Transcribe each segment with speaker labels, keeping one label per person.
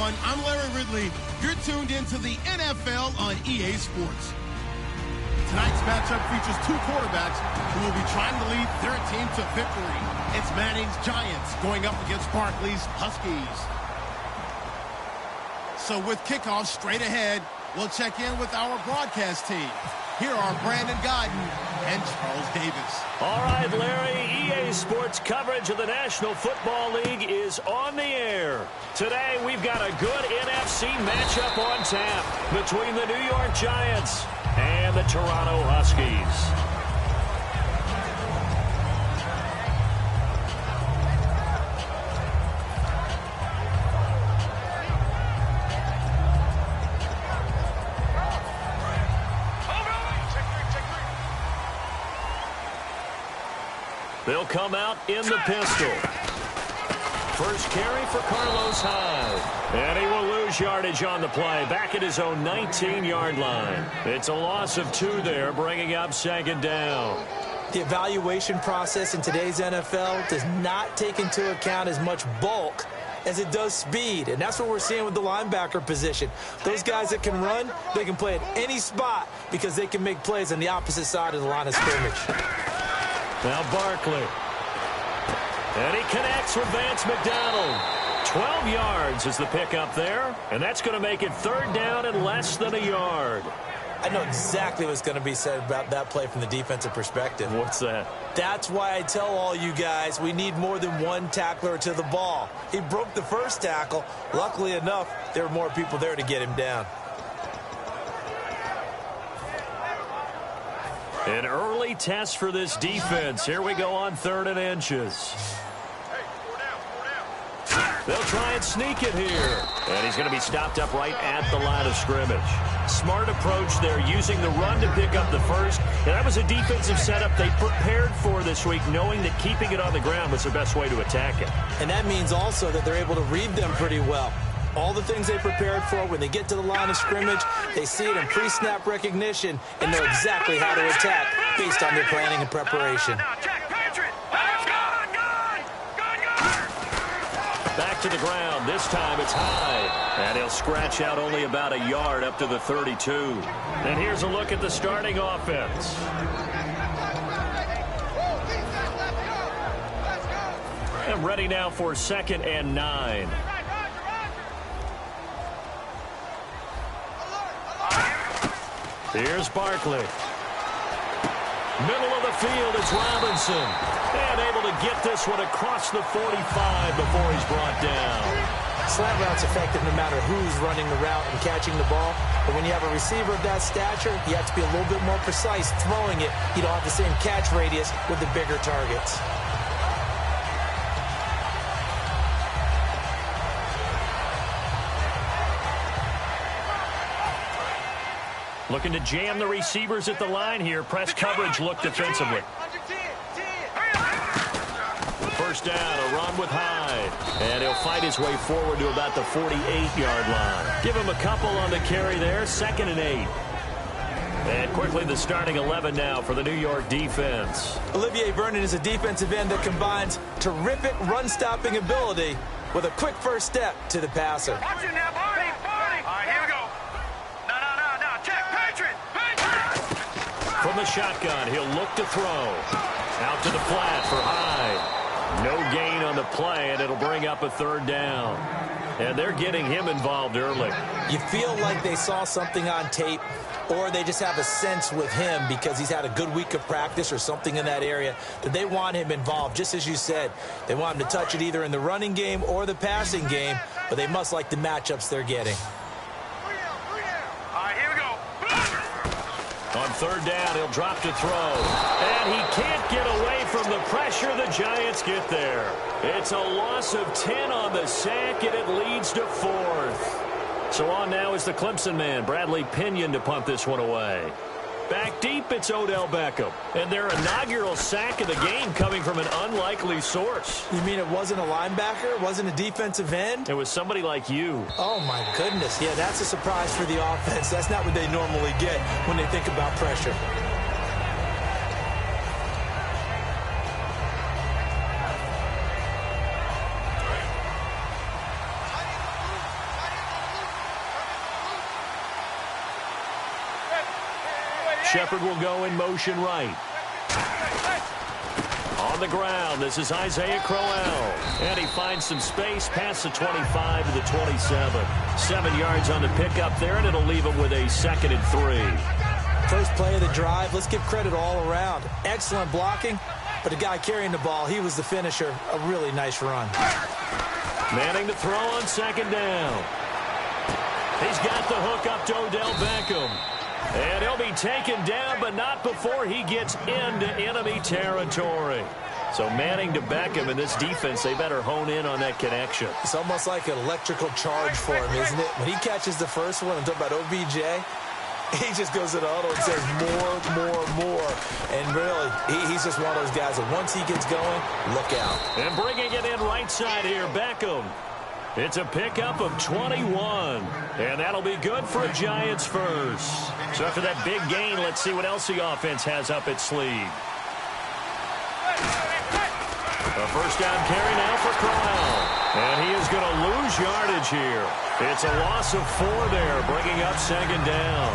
Speaker 1: everyone. I'm Larry Ridley. You're tuned into the NFL on EA Sports. Tonight's matchup features two quarterbacks who will be trying to lead their team to victory. It's Manning's Giants going up against Barkley's Huskies. So with kickoff straight ahead, we'll check in with our broadcast team. Here are Brandon Godden and Charles Davis.
Speaker 2: All right, Larry, EA Sports coverage of the National Football League is on the air. Today, we've got a good NFC matchup on tap between the New York Giants and the Toronto Huskies. They'll come out in the pistol. First carry for Carlos Hyde. And he will lose yardage on the play. Back at his own 19-yard line. It's a loss of 2 there, bringing up second down.
Speaker 3: The evaluation process in today's NFL does not take into account as much bulk as it does speed. And that's what we're seeing with the linebacker position. Those guys that can run, they can play at any spot because they can make plays on the opposite side of the line of scrimmage.
Speaker 2: Now Barkley. And he connects with Vance McDonald. 12 yards is the pickup there. And that's going to make it third down and less than a yard.
Speaker 3: I know exactly what's going to be said about that play from the defensive perspective.
Speaker 2: What's that?
Speaker 3: That's why I tell all you guys we need more than one tackler to the ball. He broke the first tackle. Luckily enough, there were more people there to get him down.
Speaker 2: An early test for this defense. Here we go on 3rd and inches. They'll try and sneak it here. And he's going to be stopped up right at the line of scrimmage. Smart approach there, using the run to pick up the first. And that was a defensive setup they prepared for this week, knowing that keeping it on the ground was the best way to attack it.
Speaker 3: And that means also that they're able to read them pretty well. All the things they prepared for, when they get to the line of scrimmage, they see it in pre-snap recognition and know exactly how to attack based on their planning and preparation.
Speaker 2: Back to the ground. This time it's Hyde. And he'll scratch out only about a yard up to the 32. And here's a look at the starting offense. And ready now for 2nd and 9. Here's Barkley. Middle of the field, it's Robinson. And able to get this one across the 45 before he's brought down.
Speaker 3: Slant route's effective no matter who's running the route and catching the ball. But when you have a receiver of that stature, you have to be a little bit more precise throwing it. You don't have the same catch radius with the bigger targets.
Speaker 2: Looking to jam the receivers at the line here. Press coverage look defensively. First down, a run with Hyde. And he'll fight his way forward to about the 48-yard line. Give him a couple on the carry there. 2nd and 8. And quickly the starting 11 now for the New York defense.
Speaker 3: Olivier Vernon is a defensive end that combines terrific run-stopping ability with a quick first step to the passer.
Speaker 4: Watch it now, Barney. All right, here we go. No. Check, Patriot.
Speaker 2: From the shotgun, he'll look to throw. Out to the flat for Hyde. No gain on the play, and it'll bring up a 3rd down. And they're getting him involved early.
Speaker 3: You feel like they saw something on tape, or they just have a sense with him because he's had a good week of practice or something in that area that they want him involved. Just as you said, they want him to touch it either in the running game or the passing game, but they must like the matchups they're getting.
Speaker 4: All right, here we go.
Speaker 2: On 3rd down, he'll drop to throw. And he can't get away from the pressure. The Giants get there. It's a loss of 10 on the sack, and it leads to 4th. So on now is the Clemson man, Bradley Pinion, to punt this one away. Back deep, it's Odell Beckham. And their inaugural sack of the game coming from an unlikely source.
Speaker 3: You mean it wasn't a linebacker? It wasn't a defensive end?
Speaker 2: It was somebody like you.
Speaker 3: Oh, my goodness. Yeah, that's a surprise for the offense. That's not what they normally get when they think about pressure.
Speaker 2: Shepard will go in motion right. On the ground, this is Isaiah Crowell. And he finds some space past the 25 to the 27. 7 yards on the pickup there, and it'll leave him with a 2nd and 3.
Speaker 3: First play of the drive, let's give credit all around. Excellent blocking, but the guy carrying the ball, he was the finisher. A really nice run.
Speaker 2: Manning to throw on 2nd down. He's got the hook up to Odell Beckham. And he'll be taken down, but not before he gets into enemy territory. So Manning to Beckham, in this defense, they better hone in on that connection.
Speaker 3: It's almost like an electrical charge for him, isn't it? When he catches the first one, I'm talking about OBJ, he just goes to the huddle and says more. And really, he's just one of those guys that once he gets going, look out.
Speaker 2: And bringing it in right side here, Beckham. It's a pickup of 21, and that'll be good for a Giants first. So after that big gain, let's see what else the offense has up its sleeve. A first down carry now for Crowell. And he is going to lose yardage here. It's a loss of 4 there, bringing up 2nd down.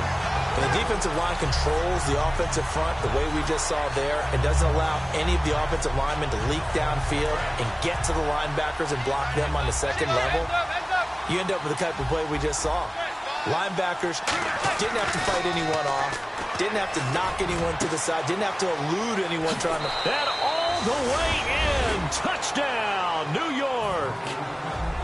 Speaker 3: And the defensive line controls the offensive front the way we just saw there. It doesn't allow any of the offensive linemen to leak downfield and get to the linebackers and block them on the 2nd level. You end up with the type of play we just saw. Linebackers didn't have to fight anyone off, didn't have to knock anyone to the side, didn't have to elude anyone trying to...
Speaker 2: And all the way in. Touchdown, New York.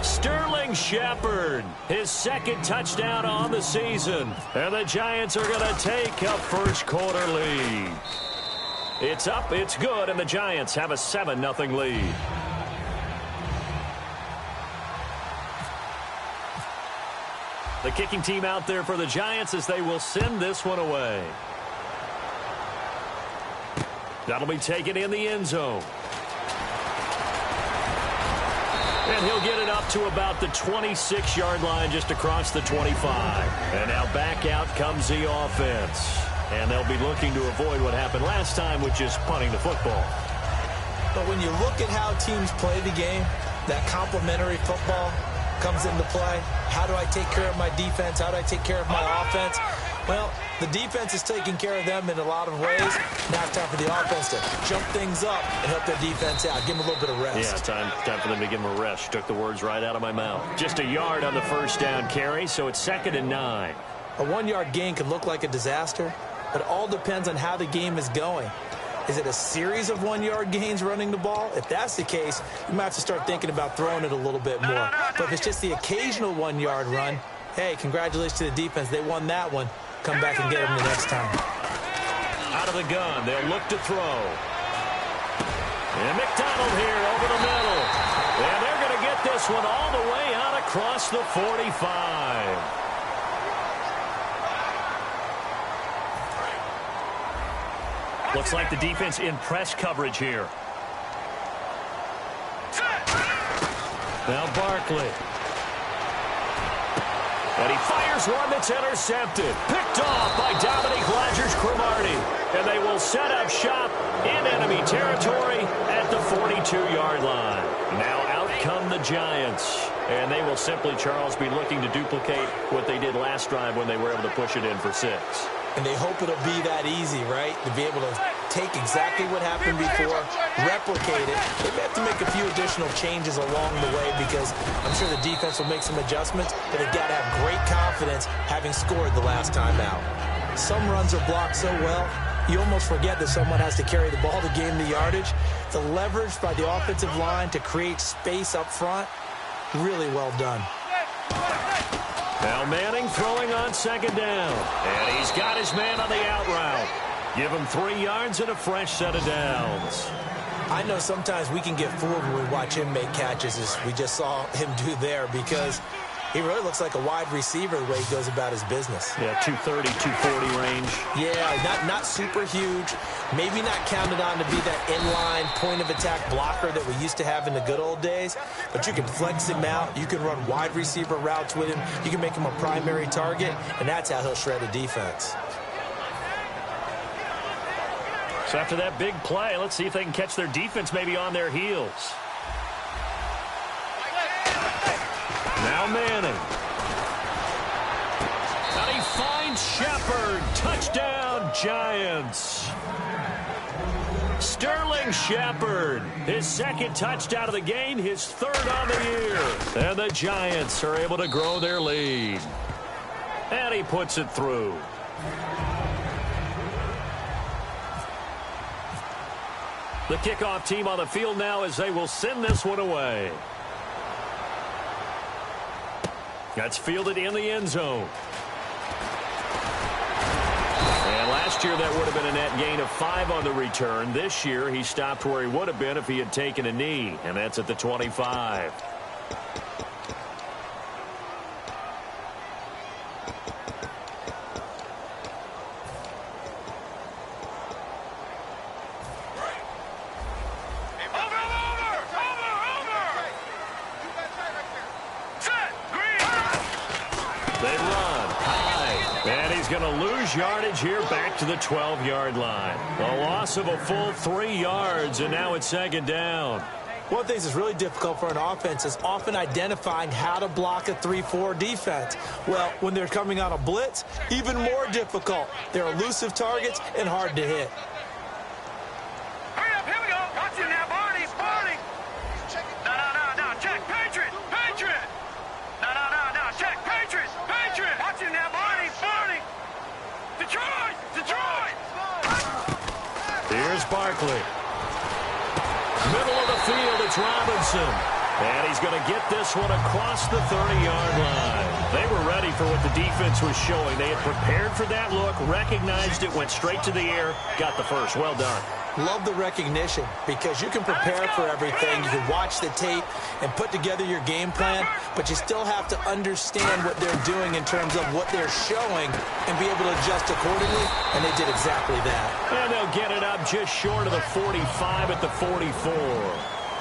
Speaker 2: Sterling Shepard, his 2nd touchdown on the season. And the Giants are going to take a first-quarter lead. It's up, it's good, and the Giants have a 7-0 lead. The kicking team out there for the Giants as they will send this one away. That'll be taken in the end zone. And he'll get it up to about the 26-yard line just across the 25. And now back out comes the offense. And they'll be looking to avoid what happened last time, which is punting the football.
Speaker 3: But when you look at how teams play the game, that complementary football comes into play. How do I take care of my defense? How do I take care of my offense? Well, the defense is taking care of them in a lot of ways. Now it's time for the offense to jump things up and help their defense out. Give them a little bit of rest.
Speaker 2: Yeah, time for them to give them a rest. You took the words right out of my mouth. Just a yard on the first down carry, so it's 2nd and 9.
Speaker 3: A 1-yard gain can look like a disaster, but it all depends on how the game is going. Is it a series of 1-yard gains running the ball? If that's the case, you might have to start thinking about throwing it a little bit more. But if it's just the occasional 1-yard run, hey, congratulations to the defense. They won that one. Come back and get them the next time.
Speaker 2: Out of the gun, they'll look to throw. And McDonald here over the middle. And they're going to get this one all the way out across the 45. Looks like the defense in press coverage here. Now Barkley. And he fires one that's intercepted. Picked off by Dominique Rodgers-Cromartie. And they will set up shop in enemy territory at the 42-yard line. Now out come the Giants. And they will simply, Charles, be looking to duplicate what they did last drive when they were able to push it in for 6.
Speaker 3: And they hope it'll be that easy, right? To be able to take exactly what happened before, replicate it. They may have to make a few additional changes along the way because I'm sure the defense will make some adjustments, but they've got to have great confidence having scored the last time out. Some runs are blocked so well, you almost forget that someone has to carry the ball to gain the yardage. The leverage by the offensive line to create space up front, really well done.
Speaker 2: Now Manning throwing on 2nd down. And he's got his man on the out route. Give him 3 yards and a fresh set of downs.
Speaker 3: I know sometimes we can get fooled when we watch him make catches, as we just saw him do there, because he really looks like a wide receiver the way he goes about his business.
Speaker 2: Yeah, 230, 240 range.
Speaker 3: Yeah, not super huge. Maybe not counted on to be that inline point-of-attack blocker that we used to have in the good old days. But you can flex him out. You can run wide receiver routes with him. You can make him a primary target, and that's how he'll shred a defense.
Speaker 2: So after that big play, let's see if they can catch their defense maybe on their heels. Now Manning. And he finds Shepard, touchdown, Giants. Sterling Shepard, his second touchdown of the game, his third on the year. And the Giants are able to grow their lead. And he puts it through. The kickoff team on the field now as they will send this one away. That's fielded in the end zone. And last year that would have been a net gain of 5 on the return. This year he stopped where he would have been if he had taken a knee, and that's at the 25. Yardage here back to the 12-yard line. A loss of a full 3 yards, and now it's second down.
Speaker 3: One of the things that's really difficult for an offense is often identifying how to block a 3-4 defense. Well, when they're coming on a blitz, even more difficult. They're elusive targets and hard to hit.
Speaker 4: Hurry up, here we go. Watch it now, Barney. No, check, Patriot. No, check, Patriot. Watch it now, Barney. Detroit!
Speaker 2: Here's Barkley. Middle of the field, it's Robinson. And he's going to get this one across the 30-yard line. They were ready for what the defense was showing. They had prepared for that look, recognized it, went straight to the air, got the first. Well done.
Speaker 3: Love the recognition because you can prepare for everything. You can watch the tape and put together your game plan, but you still have to understand what they're doing in terms of what they're showing and be able to adjust accordingly, and they did exactly that.
Speaker 2: And they'll get it up just short of the 45 at the 44.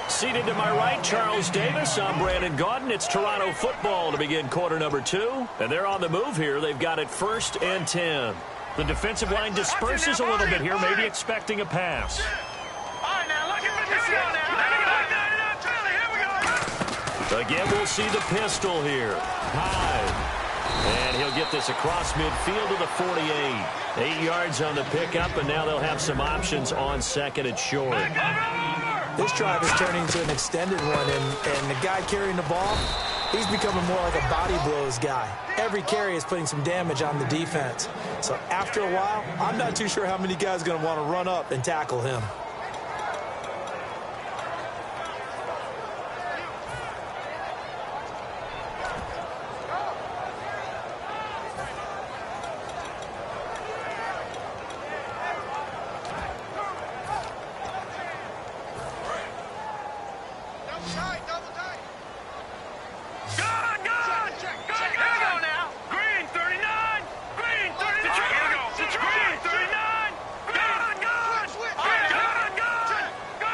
Speaker 2: Seated to my right, Charles Davis. I'm Brandon Gaudin. It's Toronto football to begin quarter number 2. And they're on the move here. They've got it 1st and 10. The defensive line disperses a little bit here, maybe expecting a pass.
Speaker 4: All right, now, look at this now.
Speaker 2: Again, we'll see the pistol here. Hyde. And he'll get this across midfield to the 48. 8 yards on the pickup, and now they'll have some options on second and short.
Speaker 3: This drive is turning into an extended one, and the guy carrying the ball, he's becoming more like a body blows guy. Every carry is putting some damage on the defense. So after a while, I'm not too sure how many guys are going to want to run up and tackle him.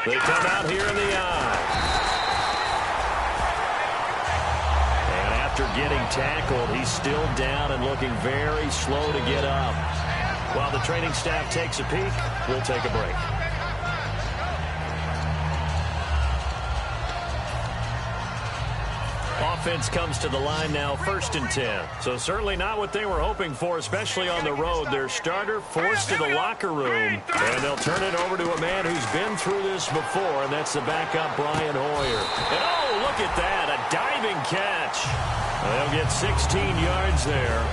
Speaker 2: They come out here in the eye. And after getting tackled, he's still down and looking very slow to get up. While the training staff takes a peek, we'll take a break. Offense comes to the line now, 1st and 10. So certainly not what they were hoping for, especially on the road. Their starter forced to the locker room, and they'll turn it over to a man who's been through this before, and that's the backup, Brian Hoyer. And oh, look at that, a diving catch. They'll get 16 yards there,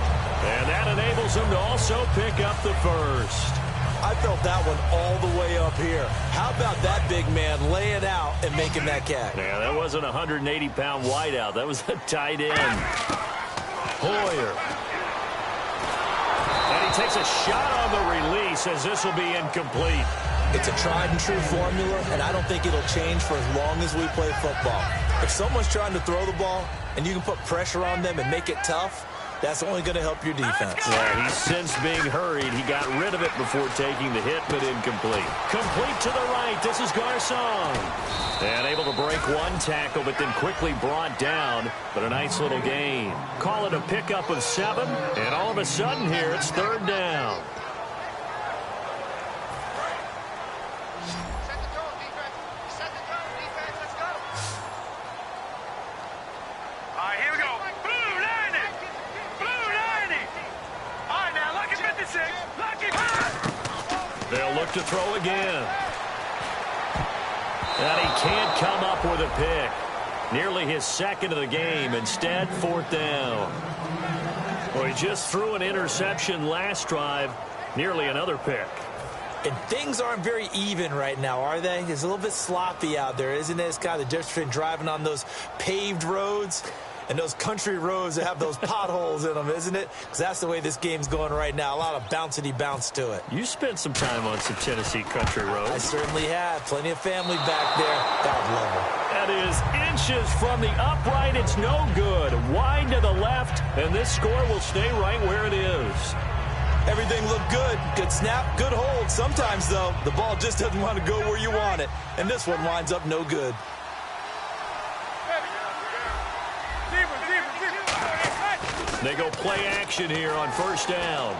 Speaker 2: and that enables them to also pick up the first.
Speaker 3: I felt that one all the way up here. How about that big man laying out and making that catch?
Speaker 2: Yeah, that wasn't a 180-pound wideout. That was a tight end. Hoyer. And he takes a shot on the release as this will be incomplete.
Speaker 3: It's a tried-and-true formula, and I don't think it'll change for as long as we play football. If someone's trying to throw the ball and you can put pressure on them and make it tough, that's only going to help your defense.
Speaker 2: Yeah, he's since being hurried. He got rid of it before taking the hit, but incomplete. Complete to the right. This is Garcon. And able to break one tackle, but then quickly brought down. But a nice little gain. Call it a pickup of 7, and all of a sudden here, it's 3rd down.
Speaker 4: All right, here we go. Blue 90. All right, now look
Speaker 2: back to throw again. And he can't come up with a pick. Nearly his second of the game. Instead, 4th down. Well, he just threw an interception last drive. Nearly another pick.
Speaker 3: And things aren't very even right now, are they? It's a little bit sloppy out there, isn't it? It's kind of the difference between driving on those paved roads and those country roads that have those potholes in them, isn't it? Because that's the way this game's going right now. A lot of bouncy bounce to it.
Speaker 2: You spent some time on some Tennessee country roads.
Speaker 3: I certainly have. Plenty of family back there. God love them.
Speaker 2: That is inches from the upright. It's no good. Wide to the left, and this score will stay right where it is.
Speaker 3: Everything looked good. Good snap, good hold. Sometimes, though, the ball just doesn't want to go where you want it. And this one winds up no good.
Speaker 2: They go play action here on 1st down.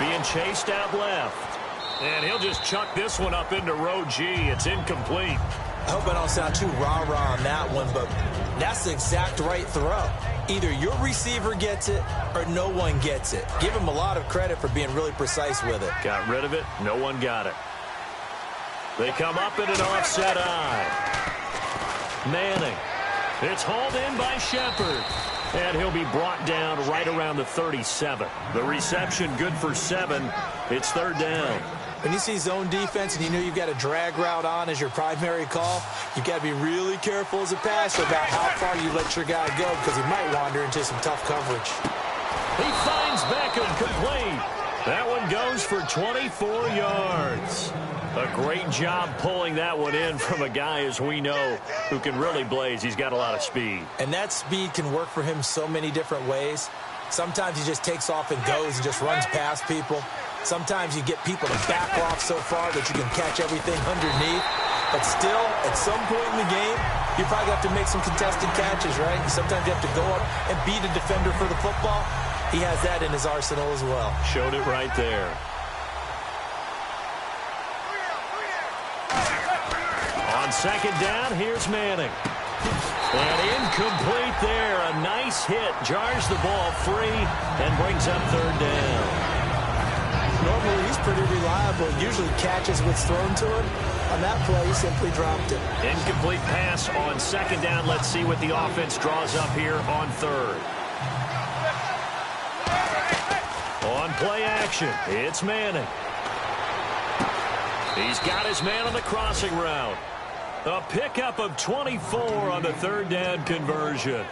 Speaker 2: Being chased out left. And he'll just chuck this one up into row G. It's incomplete.
Speaker 3: I hope I don't sound too rah-rah on that one, but that's the exact right throw. Either your receiver gets it or no one gets it. Give him a lot of credit for being really precise with it.
Speaker 2: Got rid of it. No one got it. They come up in an offset eye. Manning. It's hauled in by Shepard. And he'll be brought down right around the 37. The reception good for 7. It's 3rd down.
Speaker 3: When you see zone defense and you know you've got a drag route on as your primary call, you've got to be really careful as a passer about how far you let your guy go because he might wander into some tough coverage.
Speaker 2: He finds Beckham complete. That one goes for 24 yards. A great job pulling that one in from a guy, as we know, who can really blaze. He's got a lot of speed.
Speaker 3: And that speed can work for him so many different ways. Sometimes he just takes off and goes and just runs past people. Sometimes you get people to back off so far that you can catch everything underneath. But still, at some point in the game, you probably have to make some contested catches, right? Sometimes you have to go up and beat a defender for the football. He has that in his arsenal as well.
Speaker 2: Showed it right there. On 2nd down, here's Manning. And incomplete there. A nice hit. Jars the ball free and brings up 3rd down.
Speaker 3: Normally, he's pretty reliable. Usually catches what's thrown to him. On that play, he simply dropped it.
Speaker 2: Incomplete pass on 2nd down. Let's see what the offense draws up here on 3rd. On play action, it's Manning. He's got his man on the crossing route. A pickup of 24 on the 3rd down conversion.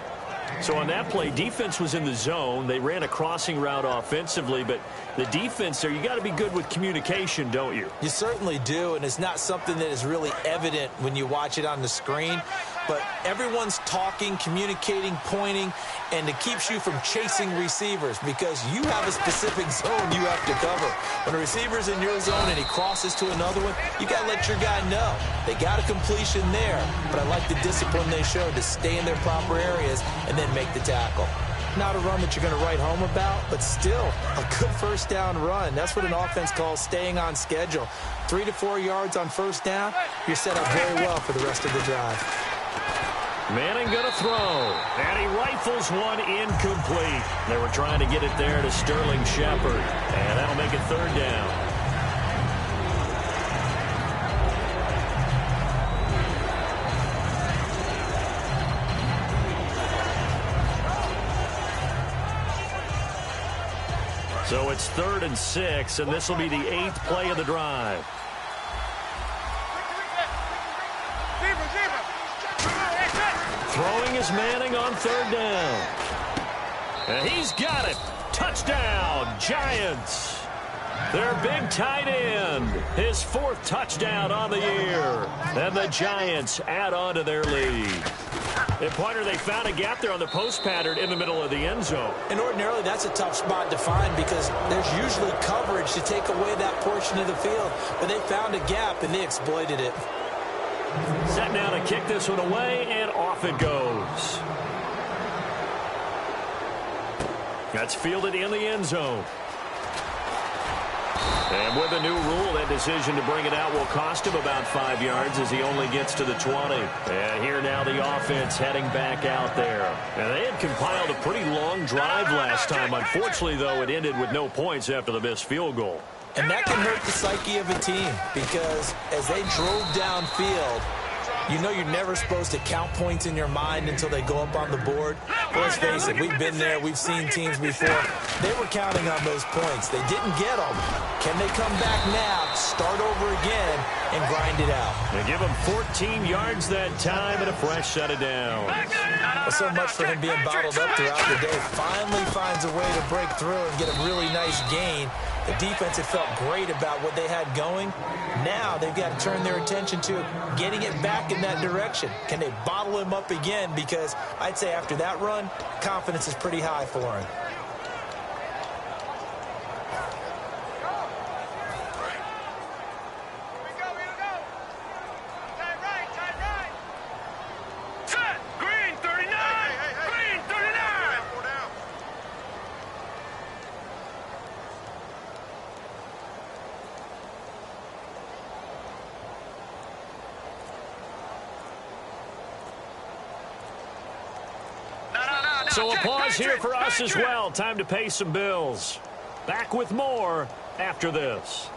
Speaker 2: So on that play, defense was in the zone. They ran a crossing route offensively, but the defense there, you got to be good with communication, don't you?
Speaker 3: You certainly do, and it's not something that is really evident when you watch it on the screen. But everyone's talking, communicating, pointing, and it keeps you from chasing receivers because you have a specific zone you have to cover. When a receiver's in your zone and he crosses to another one, you got to let your guy know. They got a completion there, but I like the discipline they showed to stay in their proper areas and then make the tackle. Not a run that you're going to write home about, but still a good 1st down run. That's what an offense calls staying on schedule. 3 to 4 yards on 1st down, you're set up very well for the rest of the drive.
Speaker 2: Manning going to throw, and he rifles one incomplete. They were trying to get it there to Sterling Shepard, and that'll make it 3rd down. So it's 3rd and 6, and this will be the 8th play of the drive. Throwing is Manning on 3rd down. And he's got it. Touchdown, Giants. Their big tight end. His 4th touchdown on the year. And the Giants add on to their lead. And Pointer, they found a gap there on the post pattern in the middle of the end zone.
Speaker 3: And ordinarily that's a tough spot to find because there's usually coverage to take away that portion of the field. But they found a gap and they exploited it.
Speaker 2: Set now to kick this one away, and off it goes. That's fielded in the end zone. And with a new rule, that decision to bring it out will cost him about 5 yards as he only gets to the 20. And here now the offense heading back out there. And they had compiled a pretty long drive last time. Unfortunately, though, it ended with no points after the missed field goal.
Speaker 3: And that can hurt the psyche of a team because as they drove downfield, you know you're never supposed to count points in your mind until they go up on the board. But let's face it, we've been there. We've seen teams before. They were counting on those points. They didn't get them. Can they come back now, start over again, and grind it out?
Speaker 2: They give him 14 yards that time and a fresh set of downs.
Speaker 3: Well, so much for him being bottled up throughout the day. Finally finds a way to break through and get a really nice gain. The defense had felt great about what they had going. Now they've got to turn their attention to getting it back in that direction. Can they bottle him up again? Because I'd say after that run, confidence is pretty high for him.
Speaker 2: So a pause here for us as well. Time to pay some bills. Back with more after this.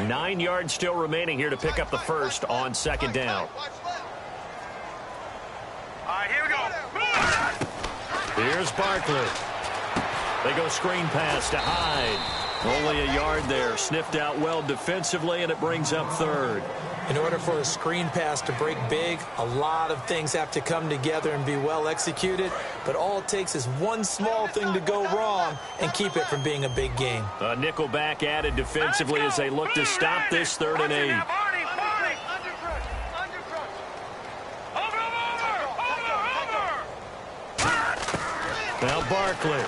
Speaker 2: 9 yards still remaining here to pick up the first on second down.
Speaker 4: All right, here we go.
Speaker 2: Here's Barkley. They go screen pass to Hyde. Only a yard there. Sniffed out well defensively, and it brings up third.
Speaker 3: In order for a screen pass to break big, a lot of things have to come together and be well executed. But all it takes is one small thing to go wrong and keep it from being a big game.
Speaker 2: A nickel back added defensively as they look to stop this 3rd and 8. Now Barkley.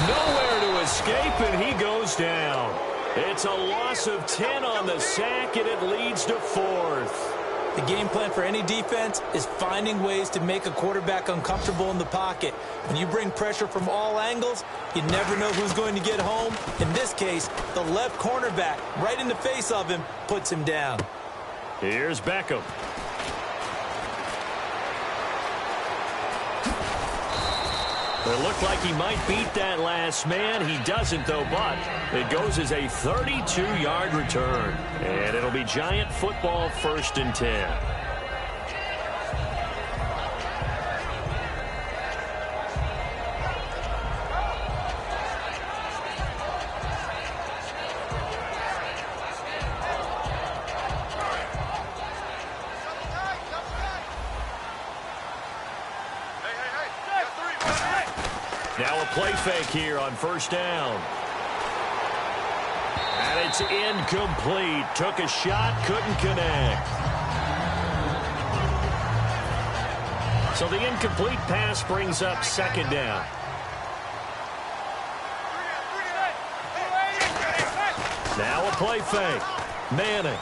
Speaker 2: Nowhere to escape, and he goes down. It's a loss of 10 on the sack, and it leads to 4th.
Speaker 3: The game plan for any defense is finding ways to make a quarterback uncomfortable in the pocket. When you bring pressure from all angles, you never know who's going to get home. In this case, the left cornerback, right in the face of him, puts him down.
Speaker 2: Here's Beckham. It looked like he might beat that last man. He doesn't, though, but it goes as a 32-yard return. And it'll be Giant football 1st and 10. Now a play fake here on 1st down. And it's incomplete. Took a shot, couldn't connect. So the incomplete pass brings up 2nd down. Now a play fake. Manning.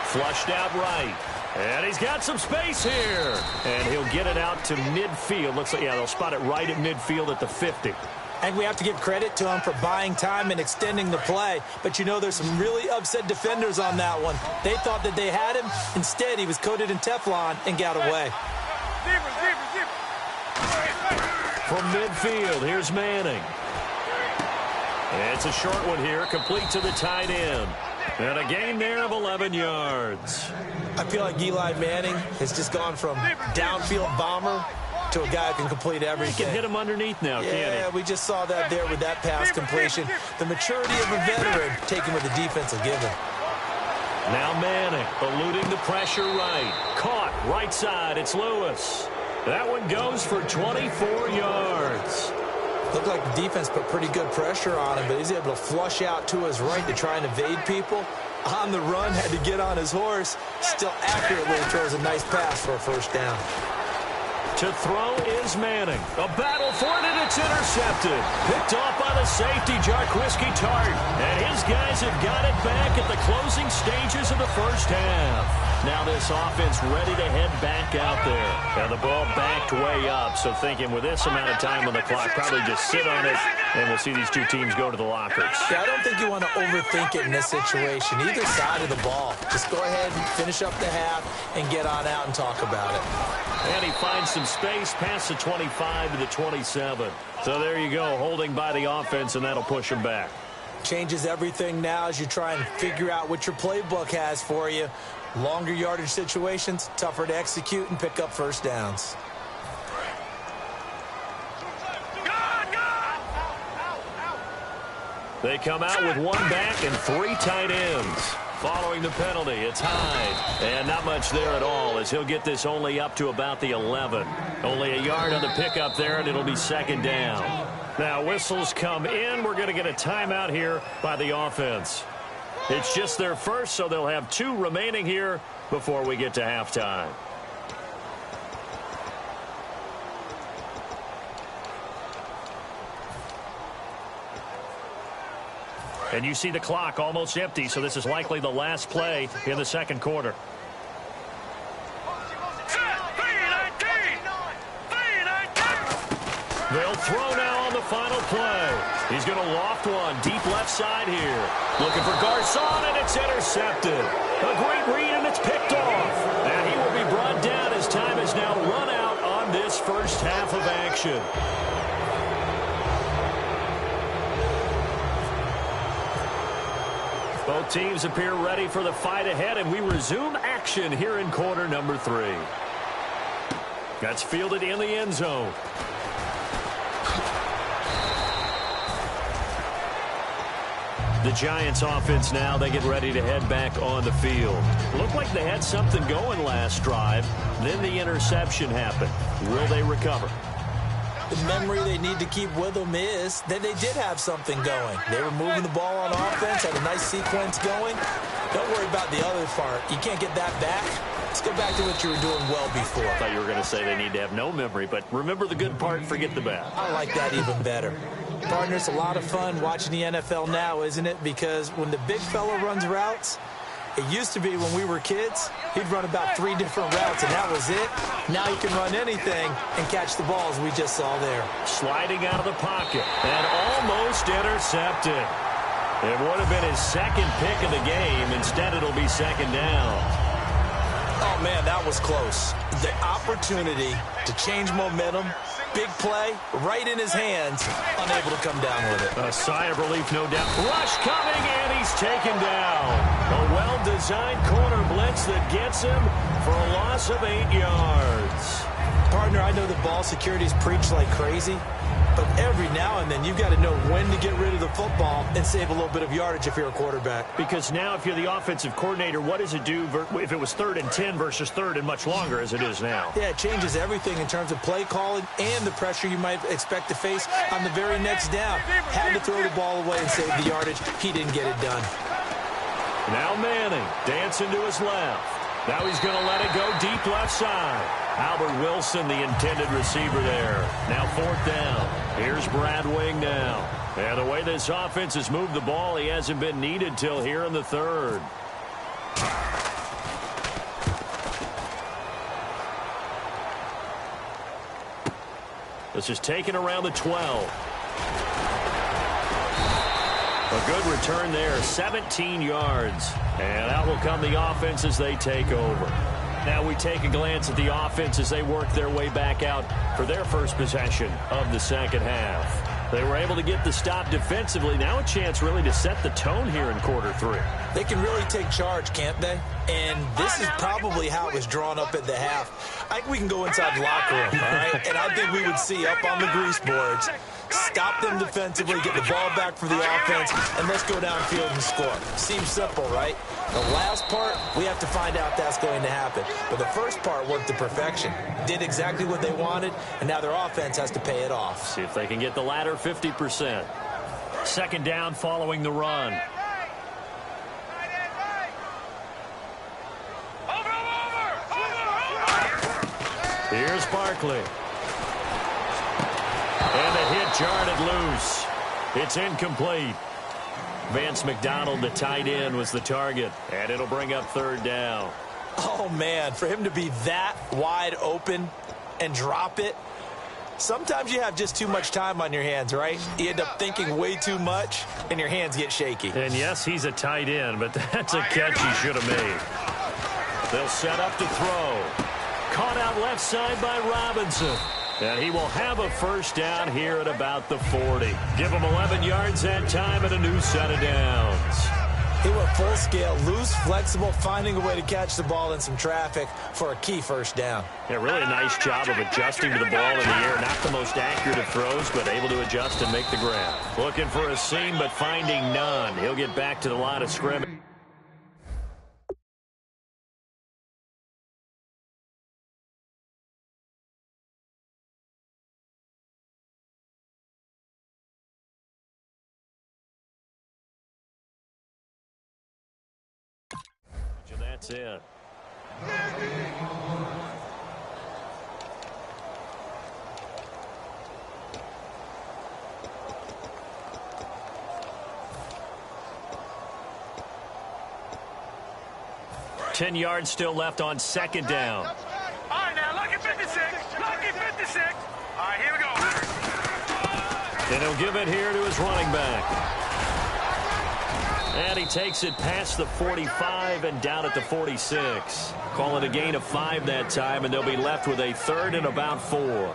Speaker 2: Flushed out right. And he's got some space here. And he'll get it out to midfield. Looks like, yeah, they'll spot it right at midfield at the 50.
Speaker 3: And we have to give credit to him for buying time and extending the play. But, you know, there's some really upset defenders on that one. They thought that they had him. Instead, he was coated in Teflon and got away.
Speaker 2: From midfield, here's Manning. It's a short one here, complete to the tight end. And a gain there of 11 yards.
Speaker 3: I feel like Eli Manning has just gone from downfield bomber to a guy who can complete everything.
Speaker 2: He can hit him underneath now, can't he?
Speaker 3: Yeah, we just saw that there with that pass completion. The maturity of a veteran taken with the defense will give him.
Speaker 2: Now Manning eluding the pressure right. Caught right side. It's Lewis. That one goes for 24 yards.
Speaker 3: Looked like the defense put pretty good pressure on him, but he's able to flush out to his right to try and evade people. On the run, had to get on his horse. Still accurately throws a nice pass for a 1st down.
Speaker 2: To throw is Manning. A battle for it, and it's intercepted. Picked off by the safety, Jarquiski Tart. And his guys have got it back at the closing stages of the 1st half. Now this offense ready to head back out there. And the ball backed way up, so thinking with this amount of time on the clock, probably just sit on it And we'll see these two teams go to the lockers.
Speaker 3: Yeah, I don't think you want to overthink it in this situation. Either side of the ball. Just go ahead and finish up the half and get on out and talk about it.
Speaker 2: And he finds some space past the 25 to the 27. So there you go, holding by the offense, and that'll push him back.
Speaker 3: Changes everything now as you try and figure out what your playbook has for you. Longer yardage situations, tougher to execute and pick up first downs.
Speaker 2: They come out with one back and three tight ends. Following the penalty, it's Hyde. And not much there at all as he'll get this only up to about the 11. Only a yard on the pickup there, and it'll be second down. Now whistles come in. We're going to get a timeout here by the offense. It's just their first, so they'll have two remaining here before we get to halftime. And you see the clock almost empty, so this is likely the last play in the second quarter. They'll throw now on the final play. He's going to loft one deep left side here. Looking for Garcon, and it's intercepted. A great read, and it's picked off. And he will be brought down as time is now run out on this first half of action. Both teams appear ready for the fight ahead, and we resume action here in quarter number 3. That's fielded in the end zone. The Giants offense now, they get ready to head back on the field. Looked like they had something going last drive. Then the interception happened. Will they recover?
Speaker 3: The memory they need to keep with them is that they did have something going. They were moving the ball on offense, had a nice sequence going. Don't worry about the other part. You can't get that back. Let's go back to what you were doing well before.
Speaker 2: I thought you were going to say they need to have no memory, but remember the good part, forget the bad.
Speaker 3: I like that even better. Partner, it's a lot of fun watching the NFL now, isn't it? Because when the big fella runs routes, it used to be when we were kids, he'd run about 3 different routes, and that was it. Now he can run anything and catch the balls we just saw there.
Speaker 2: Sliding out of the pocket and almost intercepted. It would have been his second pick of the game. Instead, it'll be second down.
Speaker 3: Oh, man, that was close. The opportunity to change momentum, big play, right in his hands, unable to come down with it.
Speaker 2: A sigh of relief, no doubt. Rush coming, and he's taken down. A well-designed corner blitz that gets him for a loss of 8 yards.
Speaker 3: Partner, I know the ball security's preached like crazy, but every now and then you've got to know when to get rid of the football and save a little bit of yardage if you're a quarterback.
Speaker 2: Because now if you're the offensive coordinator, what does it do if it was 3rd and 10 versus 3rd and much longer as it is now?
Speaker 3: Yeah, it changes everything in terms of play calling and the pressure you might expect to face on the very next down. Had to throw the ball away and save the yardage. He didn't get it done.
Speaker 2: Now Manning dancing to his left. Now he's going to let it go deep left side. Albert Wilson, the intended receiver there. Now 4th down. Here's Brad Wing now. And the way this offense has moved the ball, he hasn't been needed till here in the 3rd. This is taken around the 12. A good return there, 17 yards. And out will come the offense as they take over. Now we take a glance at the offense as they work their way back out for their first possession of the second half. They were able to get the stop defensively. Now a chance really to set the tone here in quarter 3.
Speaker 3: They can really take charge, can't they? And this is probably how it was drawn up at the half. I think we can go inside the locker room, all right? And I think we would see up on the grease boards, stop them defensively, get the ball back for the offense, and let's go downfield and score. Seems simple, right? The last part, we have to find out that's going to happen. But the first part worked to perfection. Did exactly what they wanted, and now their offense has to pay it off.
Speaker 2: See if they can get the latter 50%. Second down following the run. Here's Barkley. And the hit jarred it loose. It's incomplete. Vance McDonald, the tight end, was the target. And it'll bring up 3rd down.
Speaker 3: Oh, man, for him to be that wide open and drop it, Sometimes you have just too much time on your hands, right? You end up thinking way too much, and your hands get shaky.
Speaker 2: And yes, he's a tight end, but that's a catch he should have made. They'll set up to throw. Caught out left side by Robinson. And he will have a first down here at about the 40. Give him 11 yards that time and a new set of downs.
Speaker 3: He went full scale, loose, flexible, finding a way to catch the ball in some traffic for a key first down.
Speaker 2: Yeah, really a nice job of adjusting to the ball in the air. Not the most accurate of throws, but able to adjust and make the grab. Looking for a seam, but finding none. He'll get back to the line of scrimmage. That's it. Ten yards still left on second down.
Speaker 4: All right, now, lucky 56. Lucky 56. All right, here we go.
Speaker 2: And he'll give it here to his running back. And he takes it past the 45 and down at the 46. Call it a gain of 5 that time, and they'll be left with a third and about 4.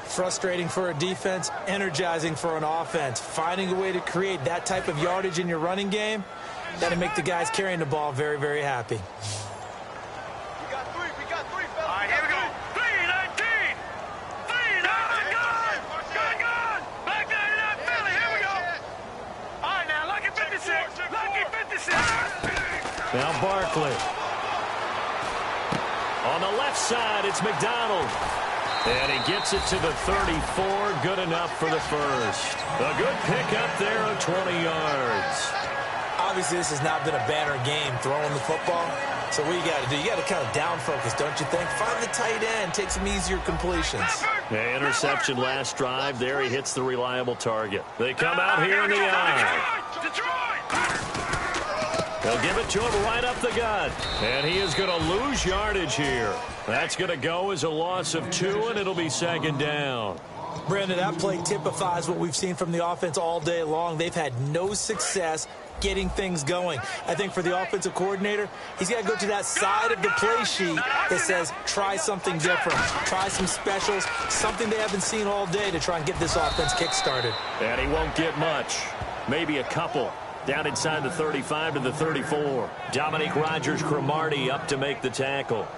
Speaker 3: Frustrating for a defense, energizing for an offense. Finding a way to create that type of yardage in your running game, that'll make the guys carrying the ball very, very happy.
Speaker 4: We got three, fellas. All right, here we go. 3-19. 3-19. Good. Back 99, Philly. Here we go. All right, now, lucky 56. Lucky 56.
Speaker 2: Now Barkley. On the left side, it's McDonald. And he gets it to the 34. Good enough for the first. A good pickup there of 20 yards.
Speaker 3: Obviously, this has not been a banner game throwing the football. So what you got to do, you got to kind of down focus, don't you think? Find the tight end, take some easier completions.
Speaker 2: Yeah, interception last drive. There he hits the reliable target. They come out here in the eye. They'll give it to him right up the gut. And he is going to lose yardage here. That's going to go as a loss of 2, and it'll be second down.
Speaker 3: Brandon, that play typifies what we've seen from the offense all day long. They've had no success getting things going. I think for the offensive coordinator, he's got to go to that side of the play sheet that says try something different, try some specials, something they haven't seen all day to try and get this offense kick-started.
Speaker 2: And he won't get much, maybe a couple. Down inside the 35 to the 34. Dominique Rodgers-Cromartie up to make the tackle.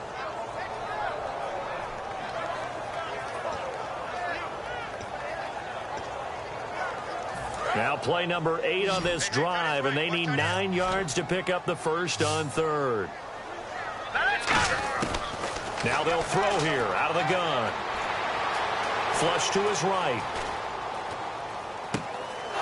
Speaker 2: Now play number 8 on this drive, and they need 9 yards to pick up the first on third. Now they'll throw here out of the gun. Flush to his right.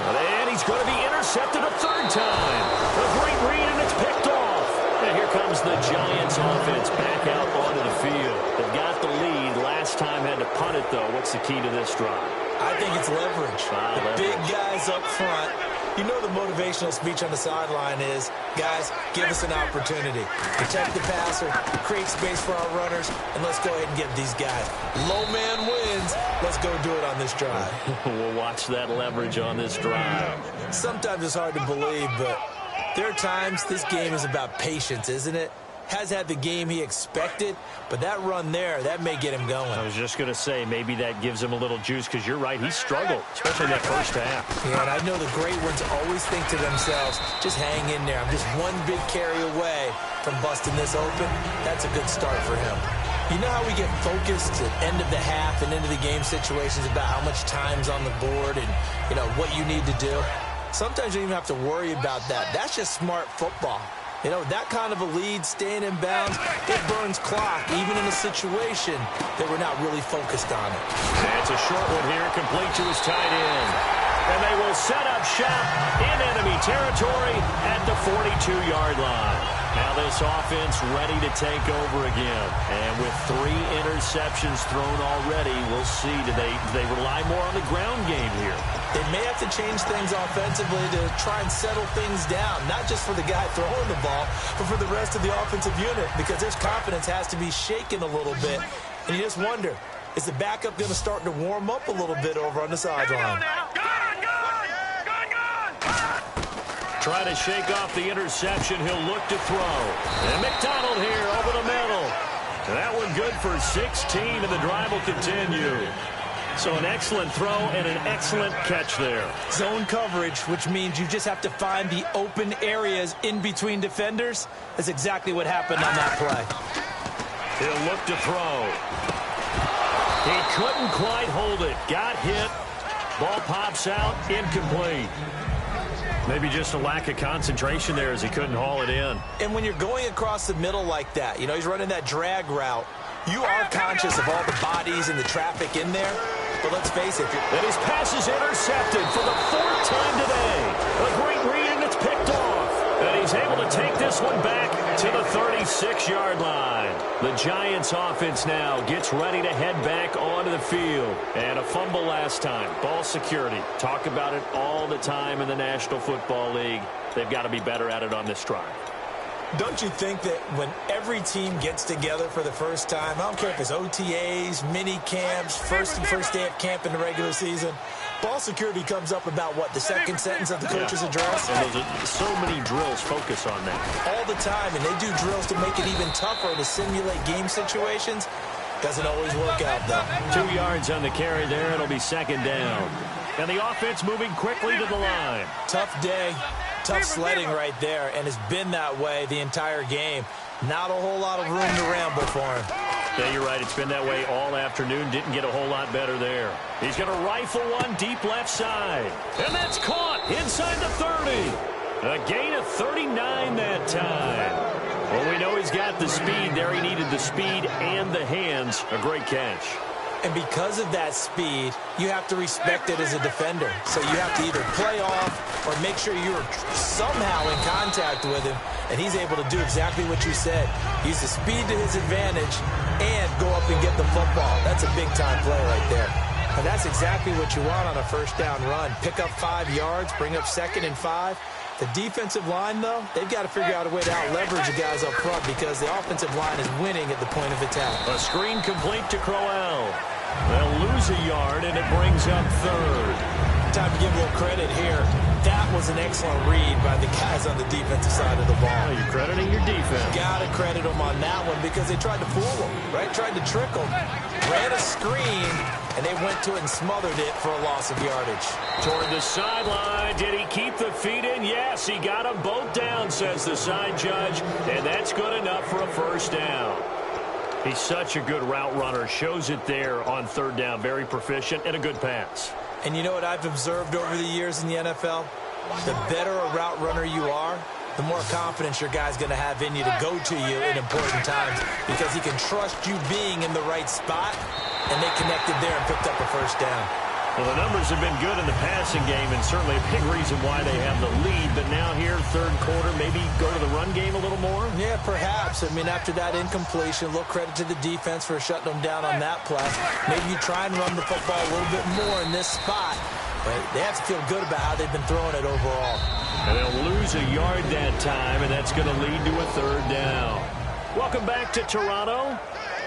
Speaker 2: And he's going to be intercepted a third time. A great read, and it's picked off. And here comes the Giants offense back out onto the field. They've got the lead. Last time had to punt it, though. What's the key to this drive?
Speaker 3: I think it's leverage. The big guys up front. You know the motivational speech on the sideline is, guys, give us an opportunity. Protect the passer, create space for our runners, and let's go ahead and get these guys. Low man wins. Let's go do it on this drive.
Speaker 2: We'll watch that leverage on this drive.
Speaker 3: Sometimes it's hard to believe, but there are times this game is about patience, isn't it? Has had the game he expected, but that run there, that may get him going.
Speaker 2: I was just going to say, maybe that gives him a little juice, because you're right, he struggled, especially in that first half.
Speaker 3: Yeah, and I know the great ones always think to themselves, just hang in there. I'm just one big carry away from busting this open. That's a good start for him. You know how we get focused at end of the half and into the game situations about how much time's on the board and, you know, what you need to do? Sometimes you don't even have to worry about that. That's just smart football. You know, that kind of a lead, staying in bounds, it burns clock, even in a situation that we're not really focused on it.
Speaker 2: That's a short one here, complete to his tight end. And they will set up shop in enemy territory at the 42-yard line. Now this offense ready to take over again. And with 3 interceptions thrown already, we'll see, do they rely more on the ground game here?
Speaker 3: They may have to change things offensively to try and settle things down, not just for the guy throwing the ball, but for the rest of the offensive unit, because their confidence has to be shaken a little bit. And you just wonder, Is the backup going to start to warm up a little bit over on the sideline?
Speaker 2: Try to shake off the interception. He'll look to throw. And McDonald here over the middle. And that one good for 16, and the drive will continue. So an excellent throw and an excellent catch there.
Speaker 3: Zone coverage, which means you just have to find the open areas in between defenders. That's exactly what happened on that play.
Speaker 2: He'll look to throw. He couldn't quite hold it. Got hit. Ball pops out. Incomplete. Maybe just a lack of concentration there as he couldn't haul it in.
Speaker 3: And when you're going across the middle like that, you know, he's running that drag route, you are conscious of all the bodies and the traffic in there. But let's face it.
Speaker 2: And his pass is intercepted for the 4th time today. A great read, and it's picked off. And he's able to take this one back to the 36-yard line. The Giants offense now gets ready to head back onto the field. And a fumble last time. Ball security. Talk about it all the time in the National Football League. They've got to be better at it on this drive.
Speaker 3: Don't you think that when every team gets together for the first time, I don't care if it's OTAs, mini camps, first day of camp in the regular season, ball security comes up about, what, the second sentence of the coach's address?
Speaker 2: And so many drills focus on that.
Speaker 3: All the time, and they do drills to make it even tougher to simulate game situations. Doesn't always work out, though.
Speaker 2: 2 yards on the carry there. It'll be 2nd down. And the offense moving quickly to the line.
Speaker 3: Tough day. Tough sledding right there, and it's been that way the entire game. Not a whole lot of room to ramble for him.
Speaker 2: Yeah, you're right. It's been that way all afternoon. Didn't get a whole lot better there. He's going to rifle one deep left side. And that's caught inside the 30. A gain of 39 that time. Well, we know he's got the speed there. He needed the speed and the hands. A great catch.
Speaker 3: And because of that speed, you have to respect it as a defender. So you have to either play off or make sure you're somehow in contact with him. And he's able to do exactly what you said. Use the speed to his advantage and go up and get the football. That's a big-time play right there. And that's exactly what you want on a first down run. Pick up 5 yards, bring up 2nd and 5. The defensive line, though, they've got to figure out a way to out-leverage the guys up front because the offensive line is winning at the point of attack.
Speaker 2: A screen complete to Crowell. They'll lose a yard, and it brings up 3rd.
Speaker 3: Time to give a little credit here. That was an excellent read by the guys on the defensive side of the ball.
Speaker 2: Oh, you're crediting your defense.
Speaker 3: Got to credit them on that one because they tried to fool them, right? Tried to trick them. Ran a screen, and they went to it and smothered it for a loss of yardage.
Speaker 2: Toward the sideline. Did he keep the feet in? Yes, he got them both down, says the side judge, and that's good enough for a first down. He's such a good route runner. Shows it there on 3rd down. Very proficient and a good pass.
Speaker 3: And you know what I've observed over the years in the NFL? The better a route runner you are, the more confidence your guy's going to have in you to go to you in important times because he can trust you being in the right spot, and they connected there and picked up a first down.
Speaker 2: Well, the numbers have been good in the passing game, and certainly a big reason why they have the lead. But now here, 3rd quarter, maybe go to the run game a little more?
Speaker 3: Yeah, perhaps. I mean, after that incompletion, a little credit to the defense for shutting them down on that play. Maybe you try and run the football a little bit more in this spot. But they have to feel good about how they've been throwing it overall.
Speaker 2: And they'll lose a yard that time, and that's going to lead to a 3rd down. Welcome back to Toronto.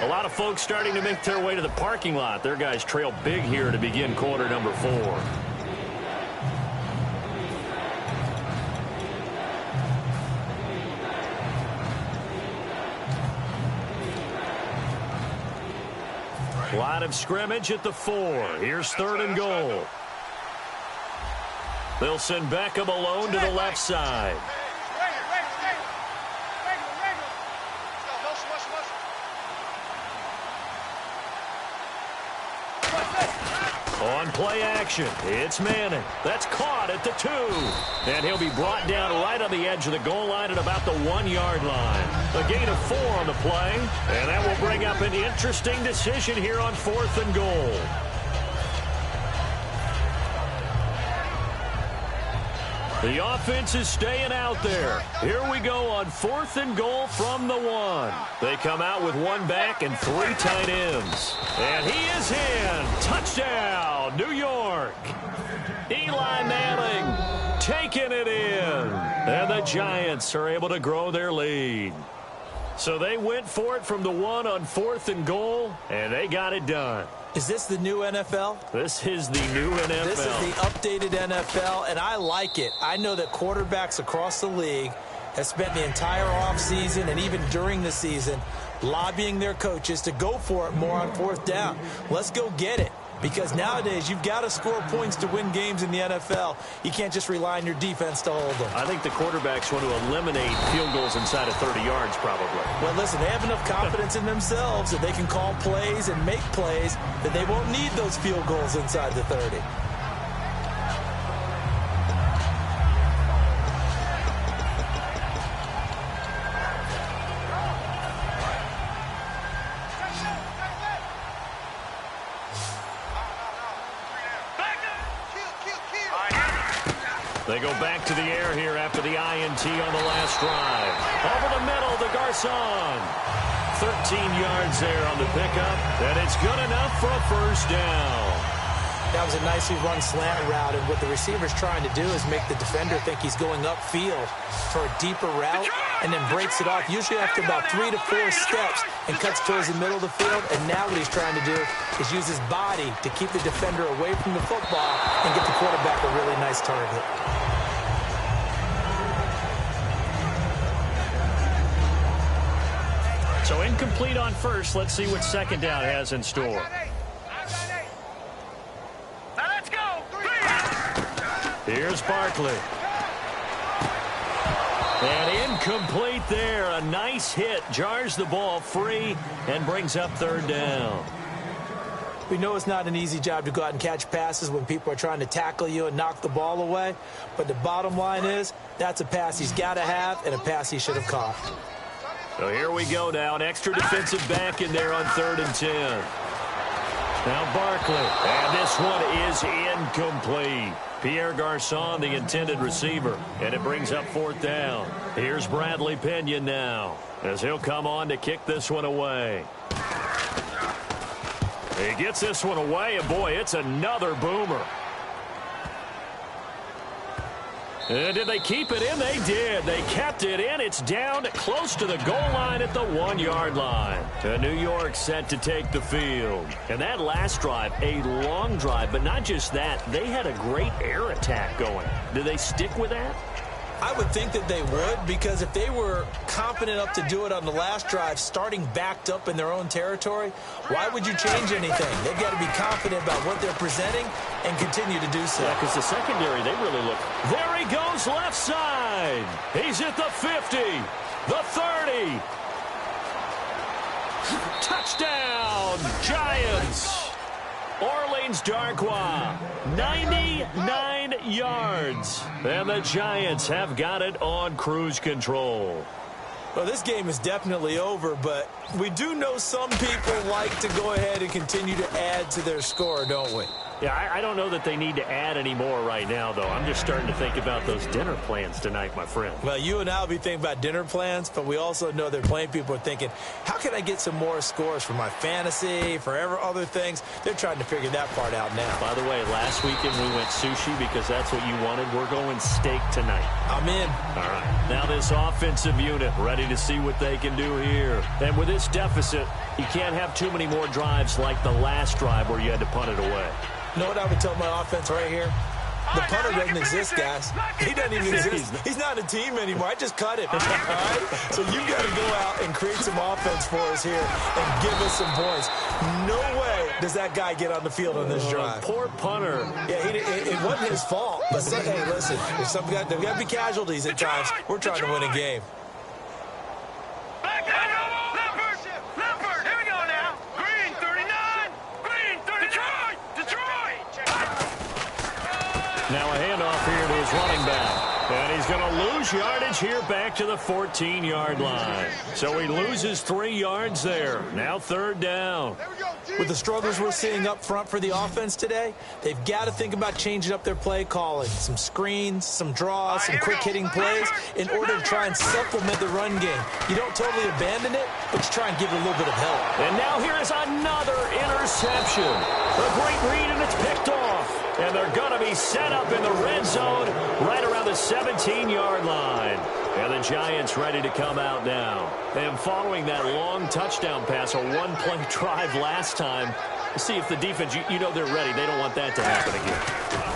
Speaker 2: A lot of folks starting to make their way to the parking lot. Their guys trail big here to begin quarter number 4. Line of scrimmage at the 4. Here's 3rd and goal. They'll send Beckham alone to the left side. On play action, it's Manning. That's caught at the 2. And he'll be brought down right on the edge of the goal line at about the 1-yard line. A gain of 4 on the play, and that will bring up an interesting decision here on 4th and goal. The offense is staying out there. Here we go on 4th and goal from the 1. They come out with 1 back and 3 tight ends. And he is in. Touchdown, New York. Eli Manning taking it in. And the Giants are able to grow their lead. So they went for it from the 1 on 4th and goal, and they got it done.
Speaker 3: Is this the new NFL?
Speaker 2: This is the new NFL.
Speaker 3: This is the updated NFL, and I like it. I know that quarterbacks across the league have spent the entire offseason and even during the season lobbying their coaches to go for it more on 4th down. Let's go get it. Because nowadays, you've got to score points to win games in the NFL. You can't just rely on your defense to hold them.
Speaker 2: I think the quarterbacks want to eliminate field goals inside of 30 yards, probably.
Speaker 3: Well, listen, they have enough confidence in themselves that they can call plays and make plays that they won't need those field goals inside the 30.
Speaker 2: They go back to the air here after the INT on the last drive. Over the middle, the Garcon. 13 yards there on the pickup, and it's good enough for a first down.
Speaker 3: That was a nicely run slant route, and what the receiver's trying to do is make the defender think he's going upfield for a deeper route, and then breaks it off, usually after about 3 to 4 steps, and cuts towards the middle of the field. And now what he's trying to do is use his body to keep the defender away from the football and get the quarterback a really nice target.
Speaker 2: So incomplete on first. Let's see what second down has in store.
Speaker 4: Now let's go.
Speaker 2: Here's Barkley. And incomplete there. A nice hit. Jars the ball free and brings up 3rd down.
Speaker 3: We know it's not an easy job to go out and catch passes when people are trying to tackle you and knock the ball away. But the bottom line is that's a pass he's got to have and a pass he should have caught.
Speaker 2: So here we go now. An extra defensive back in there on 3rd and 10. Now Barkley. And this one is incomplete. Pierre Garcon, the intended receiver. And it brings up 4th down. Here's Bradley Pinion now, as he'll come on to kick this one away. He gets this one away, and boy, it's another boomer. And did they keep it in? They did. They kept it in. It's down close to the goal line at the 1-yard line. And New York set to take the field. And that last drive, a long drive, but not just that. They had a great air attack going. Did they stick with that?
Speaker 3: I would think that they would, because if they were confident enough to do it on the last drive, starting backed up in their own territory, why would you change anything? They've got to be confident about what they're presenting and continue to do so.
Speaker 2: Yeah, because the secondary, they really look. There he goes, left side. He's at the 50, the 30. Touchdown, Giants. Orleans Darkwa, 99 yards. And the Giants have got it on cruise control.
Speaker 3: Well, this game is definitely over, but we do know some people like to go ahead and continue to add to their score, don't we?
Speaker 2: Yeah, I don't know that they need to add any more right now, though. I'm just starting to think about those dinner plans tonight, my friend.
Speaker 3: Well, you and I will be thinking about dinner plans, but we also know that plenty of people are thinking, how can I get some more scores for my fantasy, for other things? They're trying to figure that part out now.
Speaker 2: By the way, last weekend we went sushi because that's what you wanted. We're going steak tonight.
Speaker 3: I'm in.
Speaker 2: All right. Now this offensive unit ready to see what they can do here. And with this deficit, you can't have too many more drives like the last drive where you had to punt it away.
Speaker 3: You know what I would tell my offense right here? The punter doesn't exist, guys. He doesn't even exist. He's not a team anymore. I just cut him. All right? So you've got to go out and create some offense for us here and give us some points. No way does that guy get on the field on this drive.
Speaker 2: Poor punter.
Speaker 3: Yeah, it wasn't his fault. But hey, listen, if there's got to be casualties at times. We're trying to win a game.
Speaker 2: Now a handoff here to his running back. And he's going to lose yardage here back to the 14-yard line. So he loses 3 yards there. Now 3rd down.
Speaker 3: With the struggles we're seeing up front for the offense today, they've got to think about changing up their play calling. Some screens, some draws, some quick-hitting plays in order to try and supplement the run game. You don't totally abandon it, but you try and give it a little bit of help.
Speaker 2: And now here is another interception. A great read, and it's picked off. And they're going to be set up in the red zone right around the 17-yard line. And the Giants ready to come out now. And following that long touchdown pass, a one-play drive last time, see if the defense, you know they're ready. They don't want that to happen again.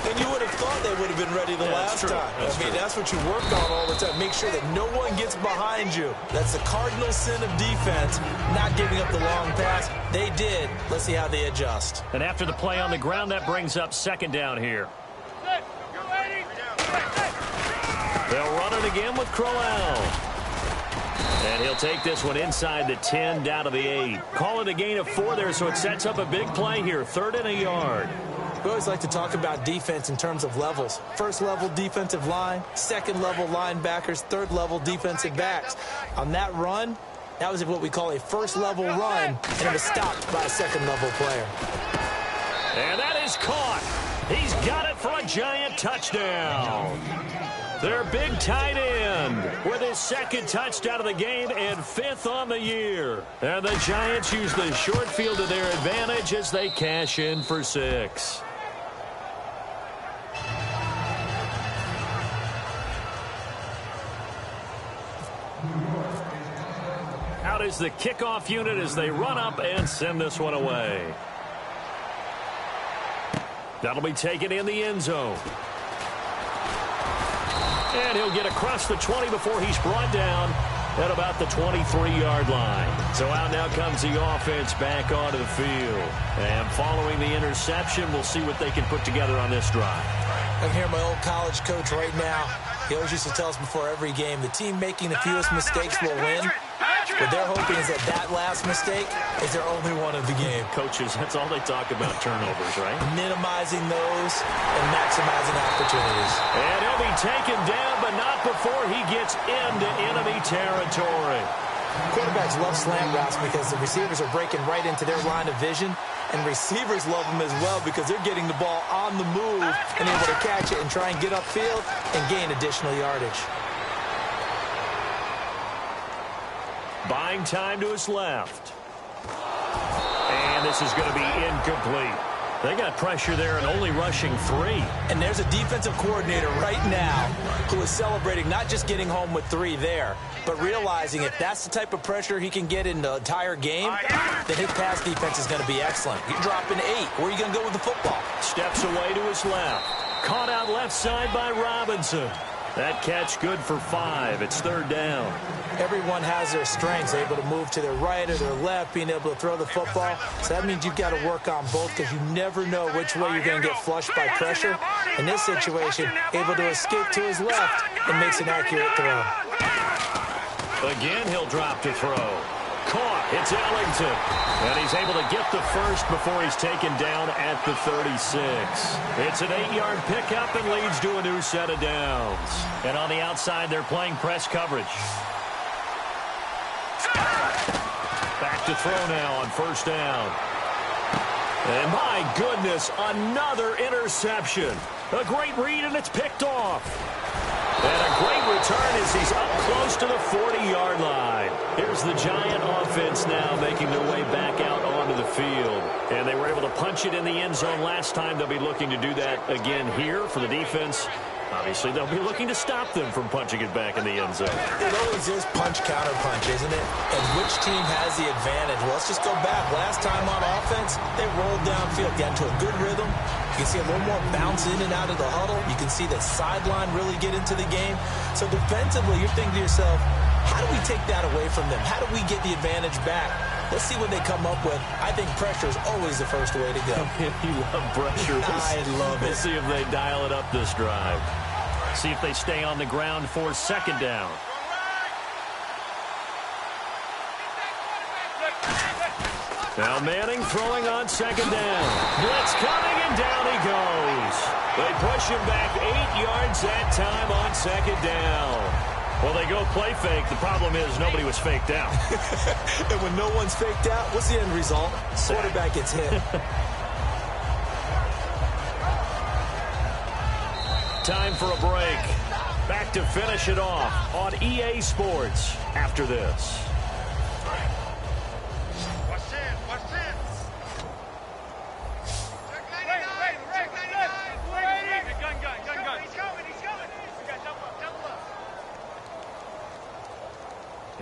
Speaker 3: And you would have thought they would have been ready the last time. That's what you worked on all the time. Make sure that no one gets behind you. That's the cardinal sin of defense, not giving up the long pass. They did. Let's see how they adjust.
Speaker 2: And after the play on the ground, that brings up second down here. They'll run it again with Crowell. And he'll take this one inside the 10, down to the 8. Call it a gain of 4 there, so it sets up a big play here. 3rd and a yard.
Speaker 3: We always like to talk about defense in terms of levels. First level defensive line, second level linebackers, third level defensive backs. On that run, that was what we call a first level run, and it was stopped by a second level player.
Speaker 2: And that is caught. He's got it for a Giant touchdown. Their big tight end with his second touchdown of the game and 5th on the year. And the Giants use the short field to their advantage as they cash in for 6. Out is the kickoff unit as they run up and send this one away. That'll be taken in the end zone. And he'll get across the 20 before he's brought down at about the 23-yard line. So out now comes the offense back onto the field. And following the interception, we'll see what they can put together on this drive.
Speaker 3: I can hear my old college coach right now. He always used to tell us before every game, the team making the fewest mistakes will win. What they're hoping is that last mistake is their only one of the game.
Speaker 2: Coaches, that's all they talk about, turnovers, right?
Speaker 3: Minimizing those and maximizing opportunities.
Speaker 2: And he'll be taken down, but not before he gets into enemy territory.
Speaker 3: Quarterbacks love slant routes because the receivers are breaking right into their line of vision, and receivers love them as well because they're getting the ball on the move and able to catch it and try and get upfield and gain additional yardage.
Speaker 2: Buying time to his left. And this is going to be incomplete. They got pressure there and only rushing 3.
Speaker 3: And there's a defensive coordinator right now who is celebrating not just getting home with 3 there, but realizing if that's the type of pressure he can get in the entire game, then his pass defense is going to be excellent. You're dropping 8. Where are you going to go with the football?
Speaker 2: Steps away to his left. Caught out left side by Robinson. That catch good for 5. It's 3rd down.
Speaker 3: Everyone has their strengths, able to move to their right or their left, being able to throw the football. So that means you've got to work on both because you never know which way you're going to get flushed by pressure. In this situation, able to escape to his left and makes an accurate throw.
Speaker 2: Again, he'll drop to throw. Caught. It's Ellington. And he's able to get the first before he's taken down at the 36. It's an 8-yard pickup and leads to a new set of downs. And on the outside, they're playing press coverage. Back to throw now on 1st down. And my goodness, another interception. A great read, and it's picked off. And a great return as he's up close to the 40-yard line. Here's the Giant offense now making their way back out onto the field. And they were able to punch it in the end zone last time. They'll be looking to do that again here for the defense. Obviously, they'll be looking to stop them from punching it back in the end zone.
Speaker 3: It always is punch-counter punch, isn't it? And which team has the advantage? Well, let's just go back. Last time on offense, they rolled downfield, got into a good rhythm. You can see a little more bounce in and out of the huddle. You can see the sideline really get into the game. So defensively, you're thinking to yourself, how do we take that away from them? How do we get the advantage back? Let's see what they come up with. I think pressure is always the first way to go.
Speaker 2: You love pressure.
Speaker 3: I love it.
Speaker 2: We'll see if they dial it up this drive. See if they stay on the ground for 2nd down. Now Manning throwing on 2nd down. Blitz coming, and down he goes. They push him back 8 yards that time on 2nd down. Well, they go play fake. The problem is nobody was faked out.
Speaker 3: And when no one's faked out, what's the end result? Quarterback gets hit.
Speaker 2: Time for a break. Back to finish it off on EA Sports after this.
Speaker 4: What's in? Check 99. Check 99.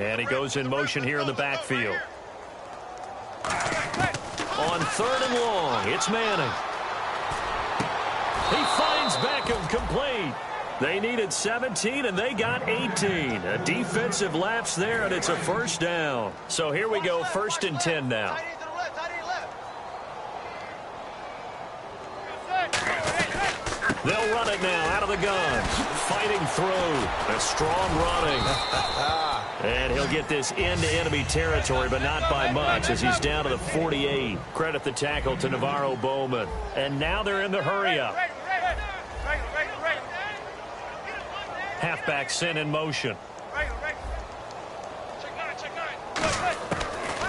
Speaker 2: And he goes in motion here in the backfield. On 3rd and long, it's Manning. He finds Beckham complete. They needed 17, and they got 18. A defensive lapse there, and it's a first down. So here we go, 1st and 10 now. They'll run it now out of the gun. Fighting through. A strong running. And he'll get this into enemy territory, but not by much, as he's down to the 48. Credit the tackle to Navarro Bowman. And now they're in the hurry-up. Halfback sent in motion.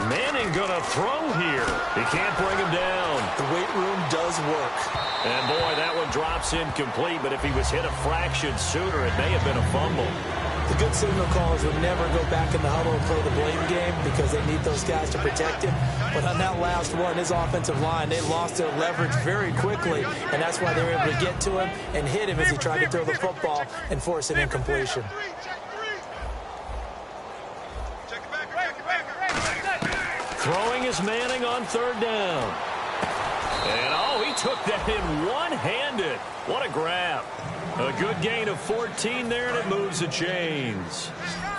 Speaker 2: Manning gonna throw here. He can't bring him down.
Speaker 3: The weight room does work.
Speaker 2: And boy, that one drops incomplete, but if he was hit a fraction sooner, it may have been a fumble.
Speaker 3: The good signal callers would never go back in the huddle and play the blame game because they need those guys to protect him. But on that last one, his offensive line, they lost their leverage very quickly, and that's why they were able to get to him and hit him as he tried to throw the football and force an incompletion.
Speaker 2: Throwing is Manning on 3rd down. And, oh, he took that in one-handed. What a grab. A good gain of 14 there, and it moves the chains.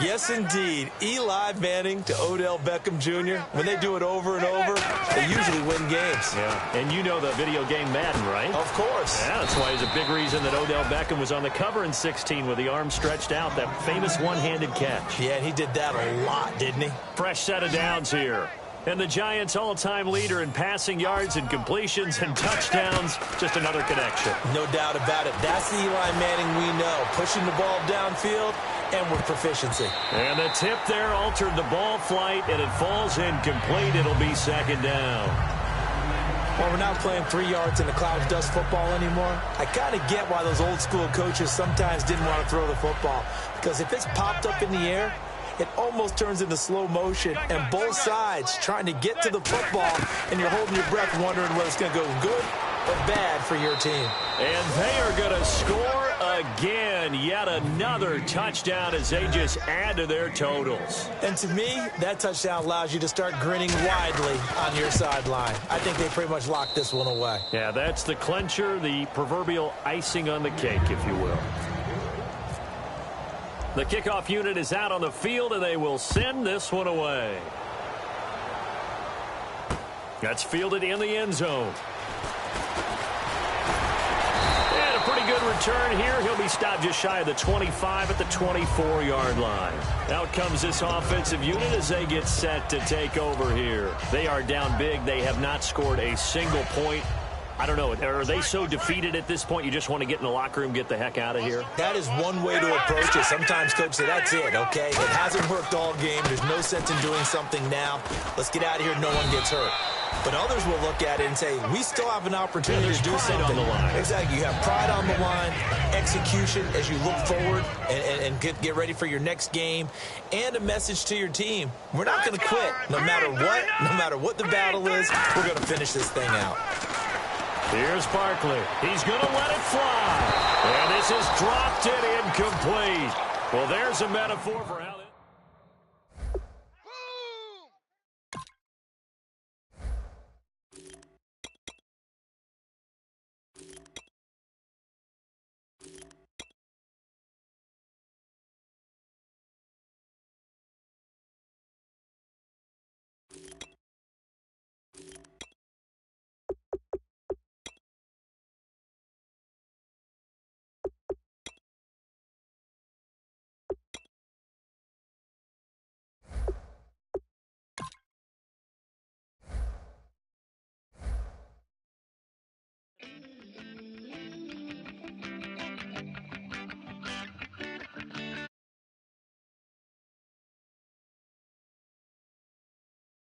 Speaker 3: Yes, indeed. Eli Manning to Odell Beckham Jr., when they do it over and over, they usually win games.
Speaker 2: Yeah, and you know the video game Madden, right?
Speaker 3: Of course.
Speaker 2: Yeah, that's why it's a big reason that Odell Beckham was on the cover in 16 with the arm stretched out, that famous one-handed catch.
Speaker 3: Yeah, and he did that a lot, didn't he?
Speaker 2: Fresh set of downs here. And the Giants' all-time leader in passing yards and completions and touchdowns, just another connection.
Speaker 3: No doubt about it. That's the Eli Manning we know, pushing the ball downfield and with proficiency.
Speaker 2: And the tip there altered the ball flight, and it falls incomplete. It'll be 2nd down.
Speaker 3: Well, we're not playing 3 yards in the cloud of dust football anymore. I kind of get why those old-school coaches sometimes didn't want to throw the football, because if it's popped up in the air, it almost turns into slow motion, and both sides trying to get to the football, and you're holding your breath wondering whether it's going to go good or bad for your team.
Speaker 2: And they are going to score again. Yet another touchdown as they just add to their totals.
Speaker 3: And to me, that touchdown allows you to start grinning widely on your sideline. I think they pretty much locked this one away.
Speaker 2: Yeah, that's the clincher, the proverbial icing on the cake, if you will. The kickoff unit is out on the field, and they will send this one away. That's fielded in the end zone. And a pretty good return here. He'll be stopped just shy of the 25 at the 24-yard line. Out comes this offensive unit as they get set to take over here. They are down big. They have not scored a single point. I don't know. Are they so defeated at this point you just want to get in the locker room, get the heck out of here?
Speaker 3: That is one way to approach it. Sometimes coaches say, that's it, okay? It hasn't worked all game. There's no sense in doing something now. Let's get out of here. No one gets hurt. But others will look at it and say, we still have an opportunity to do something.
Speaker 2: On the line.
Speaker 3: Exactly. You have pride on the line, execution as you look forward and get ready for your next game, and a message to your team. We're not going to quit no matter what the battle is. We're going to finish this thing out.
Speaker 2: Here's Barkley. He's going to let it fly. And this is dropped it incomplete. Well, there's a metaphor for how...